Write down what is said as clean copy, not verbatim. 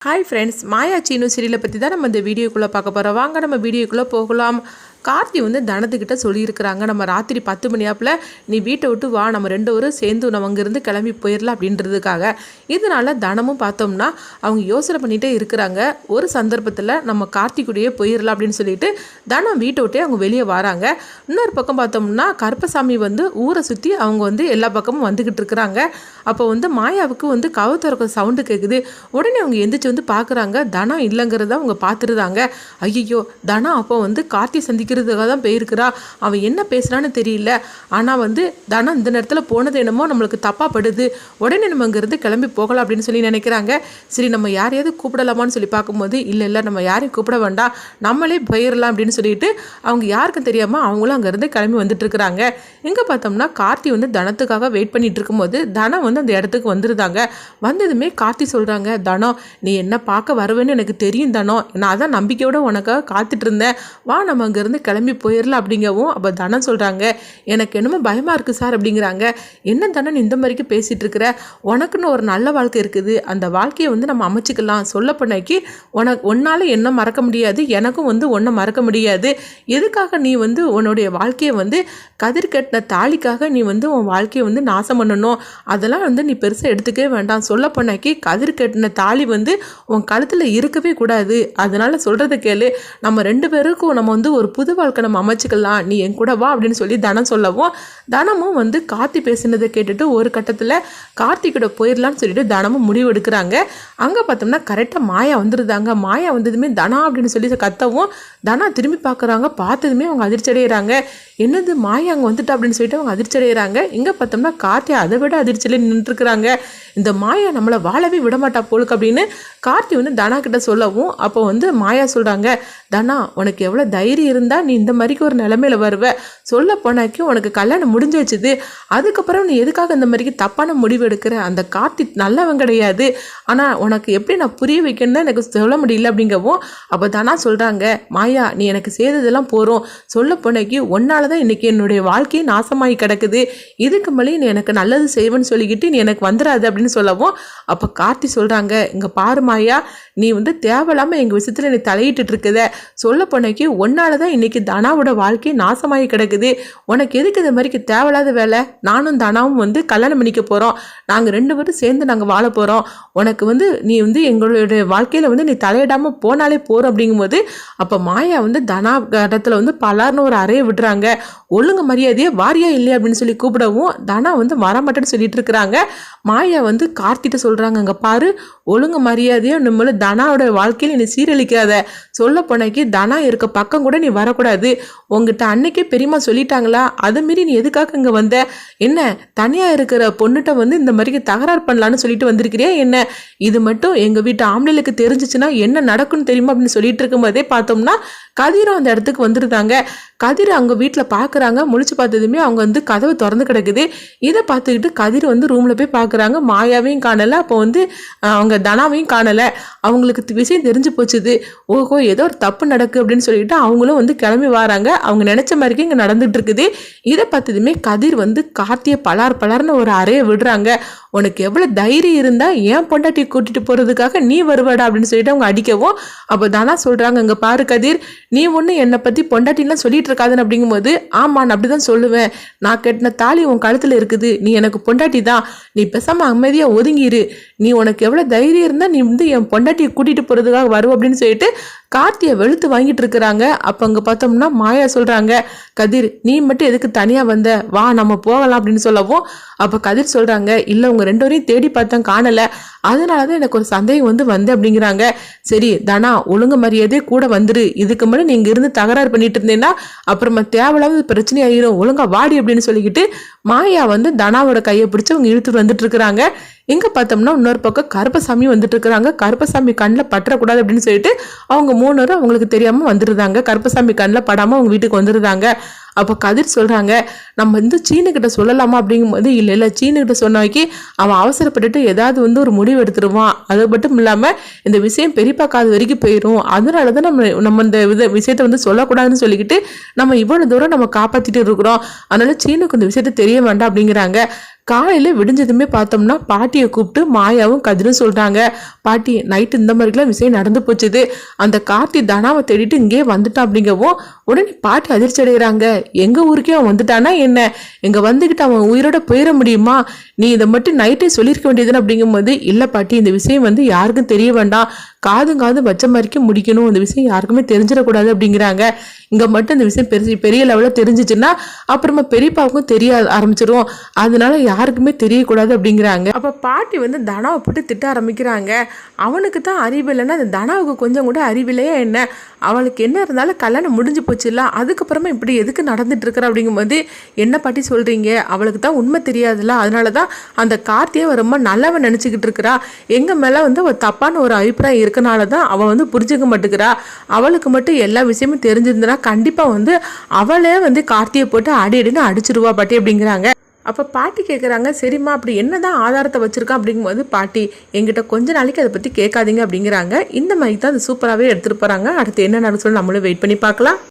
Hi friends, மாயா சீனு சீரியலை பற்றி தான் நம்ம இந்த வீடியோக்குள்ளே பார்க்க போகிறோம். வாங்க நம்ம வீடியோக்குள்ளே போகலாம். கார்த்தி தனத்துக்கிட்ட சொல்லியிருக்கிறாங்க, நம்ம ராத்திரி 10 மணி ஆப்பில் நீ வீட்டை விட்டு வா, நம்ம 2 பேரும் சேர்ந்து நம்ம அங்கேருந்து கிளம்பி போயிடலாம் அப்படின்றதுக்காக. இதனால் தனமும் பார்த்தோம்னா அவங்க யோசனை பண்ணிகிட்டே இருக்கிறாங்க. ஒரு சந்தர்ப்பத்தில் நம்ம கார்த்திக்குடையே போயிடலாம் அப்படின்னு சொல்லிட்டு தனம் வீட்டை விட்டே அவங்க வெளியே வராங்க. இன்னொரு பக்கம் பார்த்தோம்னா கருப்பசாமி ஊரை சுற்றி அவங்க எல்லா பக்கமும் வந்துக்கிட்டு இருக்கிறாங்க. அப்போ மாயாவுக்கு கவு திறக்க சவுண்டு கேட்குது. உடனே அவங்க எந்திரிச்சு பார்க்குறாங்க. தனம் இல்லைங்கிறத அவங்க பார்த்துருந்தாங்க. ஐயோ, தனம் அப்போ கார்த்தி சந்திக்கிறதுக்காக தான் போயிருக்கிறா. அவன் என்ன பேசுகிறான்னு தெரியல. ஆனால் தனம் இந்த நேரத்தில் போனது என்னமோ நம்மளுக்கு தப்பாக படுது. உடனே நம்ம அங்கேருந்து கிளம்பி போகலாம் அப்படின்னு சொல்லி நினைக்கிறாங்க. சரி, நம்ம யாரையாவது கூப்பிடலாமான்னு சொல்லி பார்க்கும்போது இல்லை நம்ம யாரையும் கூப்பிட வேண்டாம், நம்மளே போயிடலாம் அப்படின்னு சொல்லிட்டு அவங்க யாருக்கும் தெரியாமல் அவங்களும் அங்கேருந்து கிளம்பி வந்துட்டு இருக்கிறாங்க. இங்கே பார்த்தோம்னா கார்த்தி தனத்துக்காக வெயிட் பண்ணிட்டு இருக்கும்போது தனம் அந்த இடத்துக்கு வந்துருந்தாங்க. வந்ததுமே கார்த்தி சொல்கிறாங்க, தனம் நீ என்ன பார்க்க வருவேன்னு எனக்கு தெரியும் தனம், நான் அதான் நம்பிக்கையோட உனக்காக காத்துட்டு இருந்தேன், வா நம்ம அங்கேருந்து கிளம்பி போயிடலாம் அப்படிங்கவும். அப்போ தனம் சொல்கிறாங்க, எனக்கு என்னமோ பயமாக இருக்குது சார் அப்படிங்கிறாங்க. என்ன தனம் இந்த மாதிரிக்கு பேசிகிட்டு இருக்கிற, உனக்குன்னு ஒரு நல்ல வாழ்க்கை இருக்குது, அந்த வாழ்க்கையை நம்ம அமைச்சிக்கலாம். சொல்ல பண்ணாக்கி உன்னால் என்ன மறக்க முடியாது, எனக்கும் ஒன்றை மறக்க முடியாது. எதுக்காக நீ உன்னுடைய வாழ்க்கையை கதிர் கட்டின தாலிக்காக நீ உன் வாழ்க்கையை நாசம் பண்ணணும், அதெல்லாம் நீ பெருசாக எடுத்துக்கவே வேண்டாம். சொல்ல போனாக்கி கதிர் கட்டின தாலி உன் கழுத்தில் இருக்கவே கூடாது. அதனால் சொல்கிறத கேளு, நம்ம 2 பேருக்கும் நம்ம ஒரு புது வாழ்க்கை நம்ம அமைச்சிக்கலாம், நீ என் கூட வா அப்படின்னு சொல்லி தனம் சொல்லவும், தனமும் கார்த்தி பேசினதை கேட்டுட்டு ஒரு கட்டத்தில் கார்த்திகிட்ட போயிடலான்னு சொல்லிட்டு தனமும் முடிவு எடுக்கிறாங்க. அங்கே பார்த்தோம்னா கரெக்டாக மாயா வந்துருந்தாங்க. மாயா வந்ததுமே தனா அப்படின்னு சொல்லி கத்தவும் தனா திரும்பி பார்க்குறாங்க. பார்த்ததுமே அவங்க அதிர்ச்சி அடைகிறாங்க. என்னது மாயா அங்கே வந்துட்டா அப்படின்னு சொல்லிட்டு அவங்க அதிர்ச்சி அடைகிறாங்க. இங்கே பார்த்தோம்னா கார்த்தி அதை விட அதிர்ச்சியில் நின்றுட்டுருக்குறாங்க. இந்த மாயா நம்மளை வாழவே விடமாட்டா போலுக்கு அப்படின்னு கார்த்தி தனா கிட்ட சொல்லவும், அப்போ மாயா சொல்கிறாங்க, தனா உனக்கு எவ்வளோ தைரியம் இருந்தால் நீ இந்த மாதிரிக்கு ஒரு நிலைமையில வருவ, சொல்ல போனாக்கி உனக்கு கல்யாணம் முடிஞ்சு வச்சுது, அதுக்கப்புறம் நீ எதுக்காக இந்த மாதிரிக்கு தப்பான முடிவு எடுக்கிற, அந்த கார்த்தி நல்லவன் கிடையாது, ஆனால் உனக்கு எப்படி நான் புரிய வைக்கணும்னு எனக்கு சொல்ல முடியல அப்படிங்கவும். அப்போ தனா சொல்கிறாங்க, மாயா நீ எனக்கு செய்ததெல்லாம் போகிறோம், சொல்ல போனாக்கி ஒன்னால தான் இன்றைக்கி என்னுடைய வாழ்க்கையை நாசமாகி கிடக்குது, இதுக்கு மேலே நீ எனக்கு நல்லது செய்வேன்னு சொல்லிக்கிட்டு நீ எனக்கு வந்துடாது அப்படின்னு சொல்லவும். அப்போ கார்த்தி சொல்கிறாங்க, இங்கே பாரு மாயா, நீ தேவையில்லாமல் எங்கள் விஷயத்தில் நீ தலையிட்டு இருக்குத, சொல்ல போனாக்கி ஒன்னால தான் இன்றைக்கி தனாவோட வாழ்க்கையை நாசமாகி கிடக்குது, உனக்கு எதுக்கு இது மாதிரிக்கு தேவையில்லாத வேலை, நானும் தனாவும் கல்யாணம் பண்ணிக்க போகிறோம், நாங்கள் 2 பேரும் சேர்ந்து நாங்கள் வாழ போகிறோம், உனக்கு நீ எங்களுடைய வாழ்க்கையில் நீ தலையிடாமல் போனாலே போகிறோம் அப்படிங்கும்போது. அப்போ மாயா தனா இடத்துல பலார்னு ஒரு அறையை விடுறாங்க. ஒழுங்கு மரியாதையே வாரியா இல்லையா அப்படின்னு சொல்லி கூப்பிடவும் தனா வரமாட்டேன்னு சொல்லிட்டு இருக்கிறாங்க. மாயா கார்த்திட்ட சொல்கிறாங்க, அங்கே பாரு, ஒழுங்கு மரியாதையோ நம்மள தனாவோட வாழ்க்கையில் நீ சீரழிக்காத, சொல்ல போனாக்கி தனா இருக்க பக்கம் கூட நீ வரக்கூடாது, உங்ககிட்ட அன்னைக்கே பெரியம்மா சொல்லிட்டாங்களா, அதை மீறி நீ எதுக்காக இங்கே வந்த, என்ன தனியாக இருக்கிற பொண்ணுகிட்ட இந்த மாதிரிக்கு தகராறு பண்ணலான்னு சொல்லிட்டு வந்திருக்கிறியா என்ன, இது மட்டும் எங்கள் வீட்டு ஆம்பளைகளுக்கு தெரிஞ்சிச்சுன்னா என்ன நடக்கும்னு தெரியுமா அப்படின்னு சொல்லிட்டு இருக்கும்போதே பார்த்தோம்னா கதிரும் அந்த இடத்துக்கு வந்துருந்தாங்க. கதிர் அவங்க வீட்டில் பார்க்குறாங்க. முழிச்சு பார்த்ததுமே அவங்க கதவு திறந்து கிடக்குது. இதை பார்த்துக்கிட்டு கதிர் ரூமில் போய் பார்க்குறாங்க. மாயாவையும் காணலை, அப்போ அவங்க தனாவையும் காணலை. அவங்களுக்கு விஷயம் தெரிஞ்சு போச்சுது. ஓஹோ, ஏதோ ஒரு தப்பு நடக்கு அப்படின்னு சொல்லிட்டு அவங்களும் கிளம்பி வராங்க. அவங்க நினச்ச மாதிரிக்கே இங்கே நடந்துட்டு இருக்குது. இதை பார்த்ததுமே கதிர் கார்த்தியை பலார்னு ஒரு அறையை விடுறாங்க. உனக்கு எவ்வளோ தைரியம் இருந்தால் ஏன் பொண்டாட்டியை கூட்டிகிட்டு போகிறதுக்காக நீ வருவாடா அப்படின்னு சொல்லிட்டு அவங்க அடிக்கவும். அப்போ தானா சொல்கிறாங்க, இங்கே பாரு கதிர், நீ என்னை பற்றி பொண்டாட்டின்லாம் சொல்லிட்டு இருக்காதுன்னு அப்படிங்கும்போது, ஆமாம் நான் அப்படி தான் சொல்லுவேன், நான் கட்டின தாலி உன் கழுத்தில் இருக்குது, நீ எனக்கு பொண்டாட்டி தான், நீ பேசாமல் அமைதியாக ஒதுங்கிரு, நீ உனக்கு எவ்வளோ தைரியம் இருந்தால் நீ என் பொண்டாட்டியை கூட்டிகிட்டு போகிறதுக்காக வருவோம் அப்படின்னு சொல்லிட்டு கார்த்தியை வெளுத்து வாங்கிட்டு இருக்கிறாங்க. அப்போ அங்கே பார்த்தோம்னா மாயா சொல்கிறாங்க, கதிர் நீ மட்டும் எதுக்கு தனியாக வந்த, வா நம்ம போகலாம் அப்படின்னு சொல்லவும். அப்போ கதிர் சொல்கிறாங்க, இல்லை உங்கள் 2 பேரையும் தேடி பார்த்தேன் காணலை, அதனால தான் எனக்கு ஒரு சந்தேகம் வந்து அப்படிங்கிறாங்க. சரி தனா, ஒழுங்கு மரியாதையே கூட வந்துரு, இதுக்கு மேலே நீங்கள் இருந்து தகராறு பண்ணிட்டு இருந்தேன்னா அப்புறமா தேவையில்லாத பிரச்சனை ஆகிரும், ஒழுங்கா வாடி அப்படின்னு சொல்லிக்கிட்டு மாயா தனாவோட கையை பிடிச்சி அவங்க இழுத்துட்டு வந்துட்டு இருக்கிறாங்க. இங்கே பார்த்தோம்னா இன்னொரு பக்கம் கருப்பசாமி வந்துட்டு இருக்கிறாங்க. கருப்பசாமி கண்ணில் பற்றக்கூடாது அப்படின்னு சொல்லிட்டு அவங்க 3 பேரும் அவங்களுக்கு தெரியாமல் வந்துருந்தாங்க. கருப்பசாமி கண்ணில் படாமல் அவங்க வீட்டுக்கு வந்துருந்தாங்க. அப்போ கதிர் சொல்கிறாங்க, நம்ம சீனுக்கிட்ட சொல்லலாமா அப்படிங்கும்போது, இல்லை சீனுக்கிட்ட சொன்னாக்கி அவன் அவசரப்பட்டுட்டு ஏதாவது ஒரு முடிவு எடுத்துருவான், அது மட்டும் இல்லாமல் இந்த விஷயம் பெரியப்பா காது வரைக்கும் போயிடும், அதனால தான் நம்ம இந்த விஷயத்தை சொல்லக்கூடாதுன்னு சொல்லிக்கிட்டு நம்ம இவ்வளோ தூரம் நம்ம காப்பாற்றிட்டு இருக்கிறோம், அதனால சீனுக்கு இந்த விஷயத்த தெரிய வேண்டாம் அப்படிங்கிறாங்க. காலையில் விடிஞ்சதுமே பார்த்தோம்னா பாட்டியை கூப்பிட்டு மாயாவும் கதிரும் சொல்கிறாங்க, பாட்டி நைட்டு இந்த மாதிரிலாம் விஷயம் நடந்து போச்சுது, அந்த கார்த்தி தனாவை தேடிட்டு இங்கேயே வந்துட்டான் அப்படிங்கவும் உடனே பாட்டி அதிர்ச்சி அடைகிறாங்க. எங்கள் ஊருக்கே அவன் வந்துட்டானா என்ன, இங்கே வந்துக்கிட்டு அவன் உயிரோட போயிட முடியுமா, நீ இதை மட்டும் நைட்டே சொல்லியிருக்க வேண்டியதுன்னு அப்படிங்கும்போது, இல்லை பாட்டி இந்த விஷயம் வந்து யாருக்கும் தெரிய வேண்டாம், காதும் வச்ச மாதிரிக்கும் முடிக்கணும், இந்த விஷயம் யாருக்குமே தெரிஞ்சிடக்கூடாது அப்படிங்கிறாங்க. இங்கே மட்டும் இந்த விஷயம் பெரிய லெவலில் தெரிஞ்சிச்சுன்னா அப்புறமா பெரியப்பாவுக்கும் தெரிய ஆரம்பிச்சிடும், அதனால யாருக்குமே தெரியக்கூடாது அப்படிங்கிறாங்க. அப்போ பாட்டி வந்து தனாவை போட்டு திட்ட ஆரம்பிக்கிறாங்க. அவனுக்கு தான் அறிவு இல்லைன்னா அந்த தனாவுக்கு கொஞ்சம் கூட அறிவில்லையே என்ன, அவளுக்கு என்ன இருந்தாலும் கல்யாணம் முடிஞ்சு போச்சுல்ல, அதுக்கப்புறமா இப்படி எதுக்கு நடந்துட்டு இருக்கிற அப்படிங்கும்போது, என்ன பாட்டி சொல்கிறீங்க, அவளுக்கு தான் உண்மை தெரியாதுல்ல, அதனால தான் அந்த கார்த்தியை ரொம்ப நல்லவன் நினச்சிக்கிட்டு இருக்கிறா, எங்கள் மேலே வந்து ஒரு தப்பான ஒரு அபிப்பிராயம் இருக்கனால தான் அவள் வந்து புரிஞ்சுக்க மாட்டேங்கிறா, அவளுக்கு மட்டும் எல்லா விஷயமும் தெரிஞ்சிருந்தனா கண்டிப்பாக வந்து அவளே வந்து கார்த்தியை போட்டு அடின்னு அடிச்சிருவா பாட்டி அப்படிங்கிறாங்க. அப்போ பாட்டி கேட்குறாங்க, சரிம்மா அப்படி என்னதான் ஆதாரத்தை வச்சுருக்கான் அப்படிங்கும்போது, பாட்டி எங்கிட்ட கொஞ்ச நாளைக்கு அதை பற்றி கேட்காதீங்க அப்படிங்கிறாங்க. இந்த மாதிரி தான் அது சூப்பராகவே எடுத்துகிட்டு போகிறாங்க. அடுத்து என்ன நடக்கும் சொல்லி நம்மளும் வெயிட் பண்ணி பார்க்கலாம்.